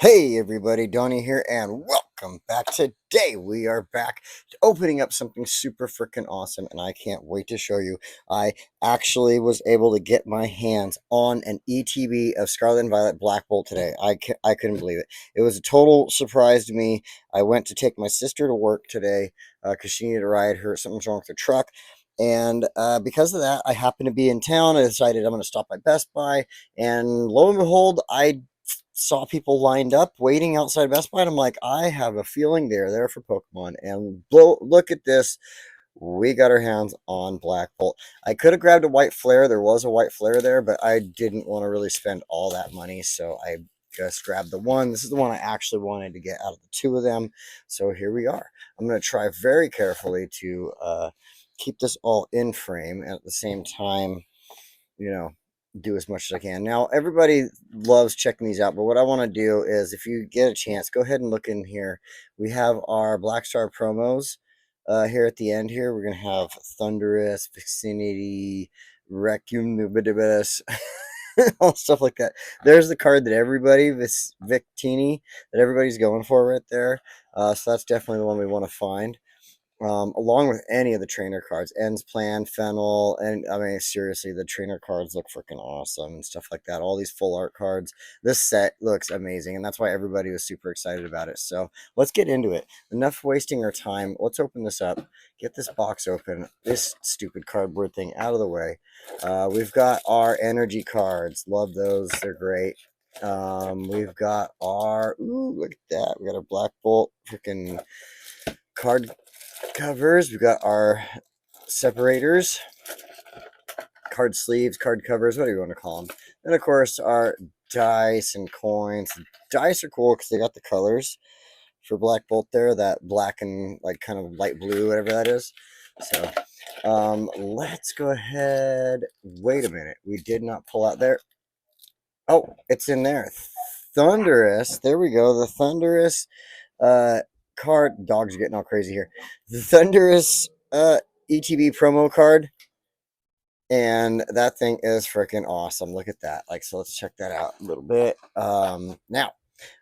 Hey everybody, Donnie here, and welcome back. Today we are back opening up something super freaking awesome, and I can't wait to show you. I actually was able to get my hands on an ETB of Scarlet and Violet Black Bolt today. I couldn't believe it. It was a total surprise to me. I went to take my sister to work today because she needed a ride. Something's wrong with her truck. And because of that, I happened to be in town. I decided I'm going to stop by Best Buy, and lo and behold, I saw people lined up waiting outside Best Buy. And I'm like, I have a feeling they're there for Pokemon. And look at this. We got our hands on Black Bolt. I could have grabbed a white flare. There was a white flare there, but I didn't want to really spend all that money. So I just grabbed the one. This is the one I actually wanted to get out of the two of them. So here we are. I'm going to try very carefully to keep this all in frame and at the same time, you know, do as much as I can. Now, everybody loves checking these out, but what I want to do is, if you get a chance, go ahead and look in here. We have our Black Star promos here at the end here. We're going to have Thunderous, Vicinity, Recumnibus, all stuff like that. There's the card that everybody, this Victini, that everybody's going for right there. So that's definitely the one we want to find. Along with any of the trainer cards, Ends Plan, Fennel, and I mean, seriously, the trainer cards look freaking awesome and stuff like that. All these full art cards. This set looks amazing, and that's why everybody was super excited about it. So let's get into it. Enough wasting our time. Let's open this up, get this box open, this stupid cardboard thing out of the way. We've got our energy cards. Love those. They're great. We've got our, ooh, look at that. We got our Black Bolt freaking card covers. We've got our separators, card sleeves, card covers, whatever you want to call them. And of course, our dice and coins. Dice are cool because they got the colors for Black Bolt there, that black and like kind of light blue, whatever that is. So let's go ahead. Wait a minute. We did not pull out there. Oh, it's in there. Thunderous. There we go. The Thunderous card. Dogs are getting all crazy here. The Thunderous ETB promo card, and that thing is freaking awesome. Look at that. Like, so let's check that out a little bit. Now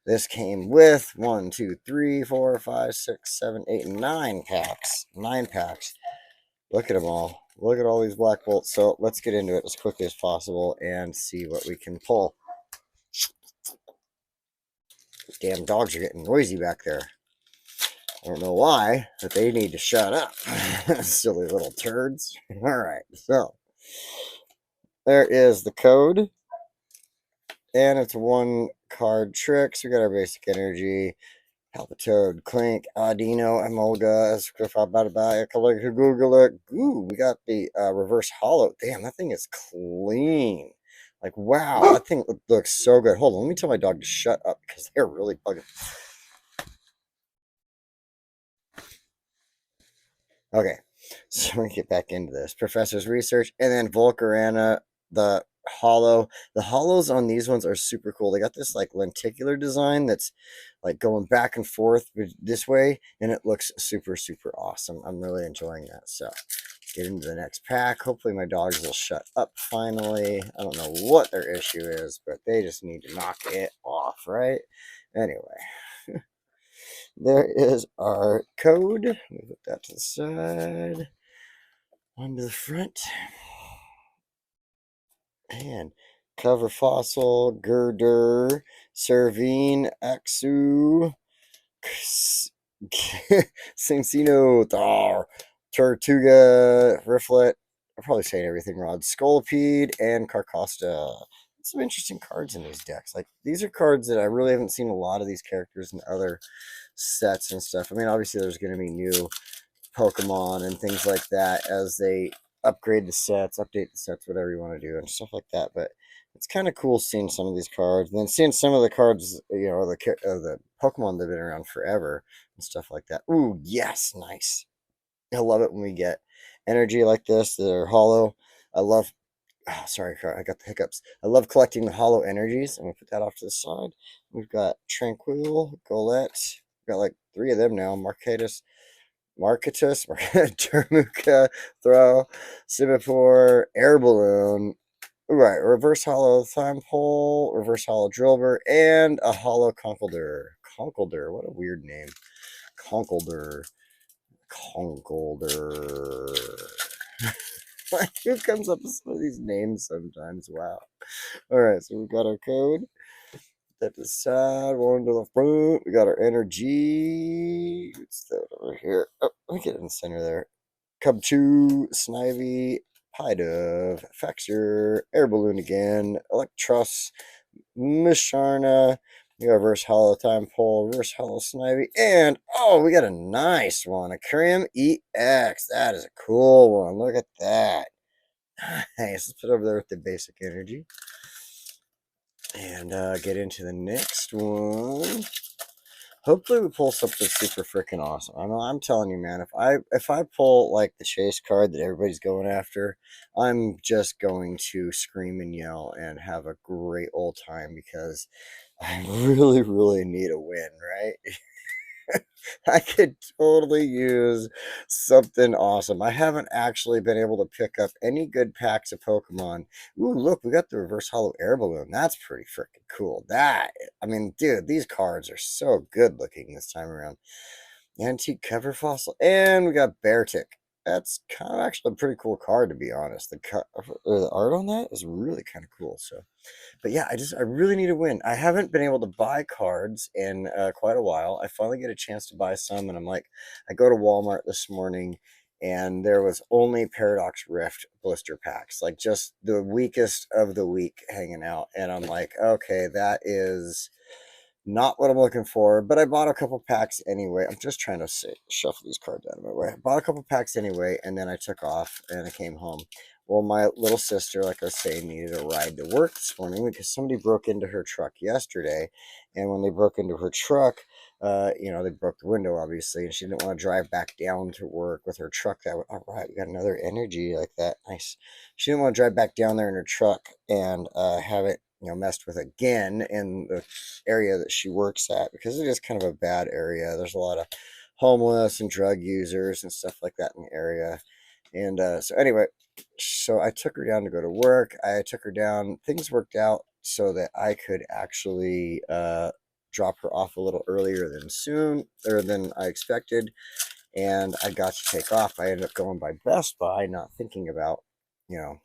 this came with 1, 2, 3, 4, 5, 6, 7, 8, 9 packs. 9 packs. Look at them all. Look at all these Black Bolts. So let's get into it as quickly as possible and see what we can pull. Damn dogs are getting noisy back there. I don't know why, but they need to shut up. Silly little turds. All right, so there is the code, and it's one card trick. So we got our basic energy, Palpitoad, Clink, Audino, Emolga, Google. Ooh, we got the reverse hollow. Damn, that thing is clean. Like, wow, that thing looks so good. Hold on, let me tell my dog to shut up because they're really bugging. Okay, so we're gonna get back into this. Professor's research, and then Volcarana, the hollow. The hollows on these ones are super cool. They got this like lenticular design that's like going back and forth this way, and it looks super, super awesome. I'm really enjoying that. So get into the next pack. Hopefully my dogs will shut up finally. I don't know what their issue is, but they just need to knock it off, right? Anyway. There is our code. Let me put that to the side. One to the front. And cover fossil, girder, Servine, Axu, Cincino, Tortuga, Rifflet. I'm probably saying everything wrong. Scolipede and Carcosta. Some interesting cards in these decks. Like, these are cards that I really haven't seen a lot of these characters in other sets and stuff. I mean, obviously there's going to be new Pokemon and things like that as they upgrade the sets, update the sets, whatever you want to do and stuff like that. But it's kind of cool seeing some of these cards, and then seeing some of the cards, you know, the Pokemon that have been around forever and stuff like that. Ooh, yes, nice. I love it when we get energy like this that are hollow. I love. Oh, sorry, I got the hiccups. I love collecting the hollow energies. I'm gonna put that off to the side. We've got Tranquil, Golett. We've got like 3 of them now. Marquetus, Termuka, Throw, Simipour, Air Balloon. Right, reverse hollow time pole, reverse hollow drillbur, and a hollow conkeldurr. Conkeldurr, what a weird name. Conkeldurr. Conkeldurr. Like, who comes up with some of these names sometimes? Wow. All right, so we've got our code. That to the side, one to the front. We got our energy. What's that over here? Oh, let me get it in the center there. Cubchoo, Snivy, Pie Dove, Faxer, Air Balloon again, Electros, Misharna, we got Reverse Hollow Time Pole, Reverse Hollow Snivy, and oh, we got a nice one, a Crim EX. That is a cool one. Look at that. Nice. Let's put it over there with the basic energy. And get into the next one. Hopefully we pull something super freaking awesome. I'm telling you, man, if I pull like the chase card that everybody's going after, I'm just going to scream and yell and have a great old time because I really, really need a win, right? I could totally use something awesome. I haven't actually been able to pick up any good packs of Pokemon. Ooh, look, we got the Reverse Hollow Air Balloon. That's pretty freaking cool. I mean, dude, these cards are so good looking this time around. Antique Cover Fossil, and we got Beartic. That's kind of actually a pretty cool card, to be honest. The art on that is really kind of cool. So, but yeah, I really need to win. I haven't been able to buy cards in quite a while. I finally get a chance to buy some, and I'm like, I go to Walmart this morning, and there was only Paradox Rift blister packs, like just the weakest of the weak hanging out. And I'm like, okay, that is not what I'm looking for, but I bought a couple packs anyway. I'm just trying to shuffle these cards out of my way. I bought a couple packs anyway, and then I took off and I came home. Well, my little sister, like I was saying, needed a ride to work this morning because somebody broke into her truck yesterday. And when they broke into her truck, they broke the window, obviously, and she didn't want to drive back down to work with her truck. All right, we got another energy like that. Nice. She didn't want to drive back down there in her truck and have it messed with again in the area that she works at because it is kind of a bad area. There's a lot of homeless and drug users and stuff like that in the area. And so anyway, so I took her down to go to work. I took her down. Things worked out so that I could actually drop her off a little earlier than I expected, and I got to take off. I ended up going by Best Buy, not thinking about you know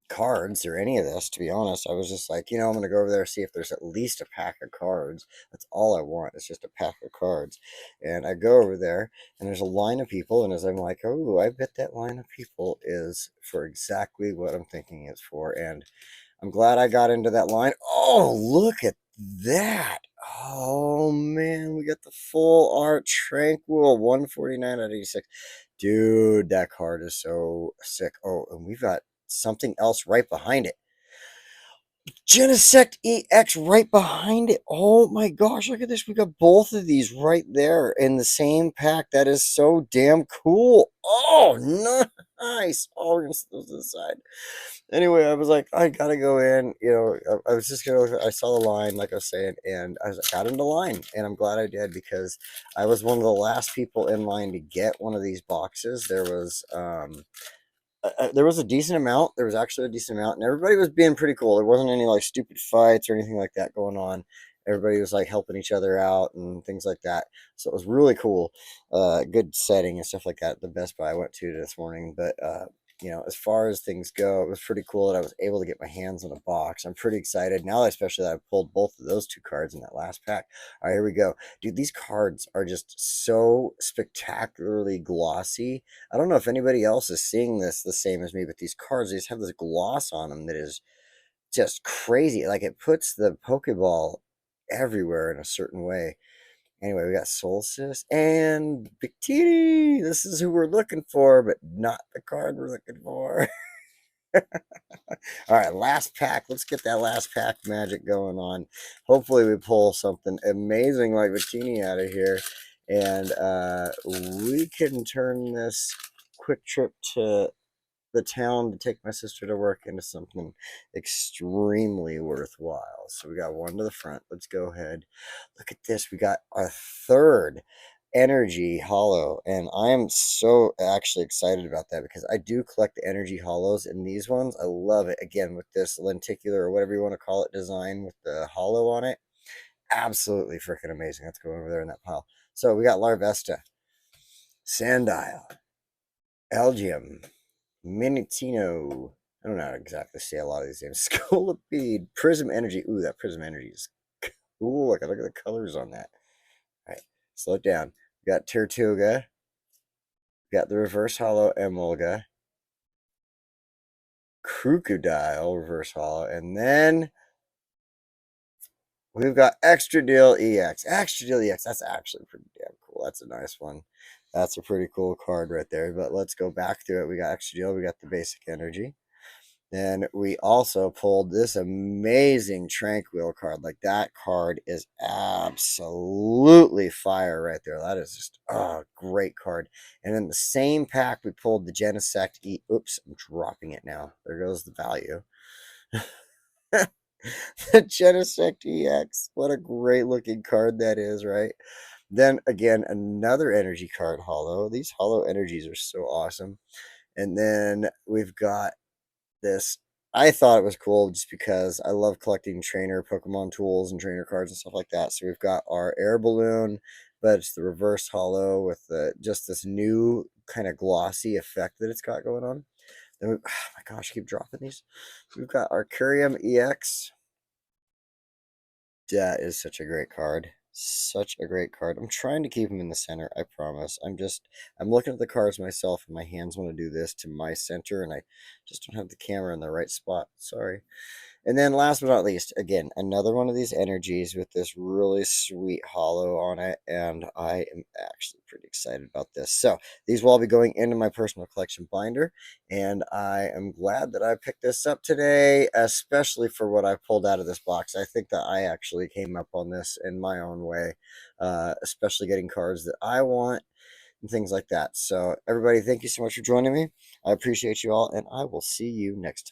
cards or any of this, to be honest. I was just like, I'm gonna go over there, see if there's at least a pack of cards. That's all I want. It's just a pack of cards. And I go over there and there's a line of people, and as I'm like, oh, I bet that line of people is for exactly what I'm thinking it's for. And I'm glad I got into that line. Oh, look at that. Oh man, we got the full art Tranquil 149 out of 86. Dude, that card is so sick. Oh, and we've got something else right behind it. Genesect EX right behind it. Oh my gosh, look at this. We got both of these right there in the same pack. That is so damn cool. Oh, nice. Oh, we're going to set those to the side. Anyway, I was like, I gotta go in. I was just gonna. I saw the line, like I was saying, and I was like, got into line, and I'm glad I did because I was one of the last people in line to get one of these boxes. There was a decent amount. There was actually a decent amount, and everybody was being pretty cool. There wasn't any like stupid fights or anything like that going on. Everybody was like helping each other out and things like that. So it was really cool. Good setting and stuff like that. The Best Buy I went to this morning, but as far as things go, it was pretty cool that I was able to get my hands on a box. I'm pretty excited now, especially that I pulled both of those two cards in that last pack. All right, here we go. Dude, these cards are just so spectacularly glossy. I don't know if anybody else is seeing this the same as me, but these cards, they just have this gloss on them that is just crazy. Like it puts the Pokeball everywhere in a certain way. Anyway, we got Solstice and Victini. This is who we're looking for, but not the card we're looking for. All right, last pack. Let's get that last pack magic going on. Hopefully, we pull something amazing like Victini out of here, and we can turn this quick trip to the town to take my sister to work into something extremely worthwhile. So we got one to the front. Let's go ahead. Look at this. We got a third energy hollow, and I am so actually excited about that because I do collect the energy hollows, and these ones I love it. Again, with this lenticular or whatever you want to call it design with the hollow on it, absolutely freaking amazing. Let's go over there in that pile. So we got Larvesta, Sandile, Algium, Minitino. I don't know how to exactly say a lot of these names. Scolipede, Prism Energy. Ooh, that Prism Energy is cool. Look at the colors on that. All right, slow it down. We got Tortuga. We got the Reverse Hollow Emolga. Crocodile Reverse Hollow. And then we've got Extra Deal EX. Extra Deal EX. That's actually pretty damn cool. That's a nice one. That's a pretty cool card right there. But let's go back to it. We got Extra Deal. We got the Basic Energy. Then we also pulled this amazing Tranquil card. Like, that card is absolutely fire right there. That is just a great card. And in the same pack, we pulled the Genesect E. Oops, I'm dropping it now. There goes the value. The Genesect EX. What a great looking card that is, right? Then again, another energy card hollow. These hollow energies are so awesome. And then we've got this. I thought it was cool just because I love collecting trainer Pokemon tools and trainer cards and stuff like that. So we've got our air balloon, but it's the reverse hollow with just this new kind of glossy effect that it's got going on. Then oh my gosh, I keep dropping these. We've got our Curium EX. That is such a great card. Such a great card. I'm trying to keep them in the center, I promise. I'm looking at the cards myself, and my hands want to do this to my center, and I just don't have the camera in the right spot. Sorry. And then last but not least, again, another one of these energies with this really sweet hollow on it, and I am actually pretty excited about this. So these will all be going into my personal collection binder, and I am glad that I picked this up today, especially for what I pulled out of this box. I think that I actually came up on this in my own way, especially getting cards that I want and things like that. So everybody, thank you so much for joining me. I appreciate you all, and I will see you next time.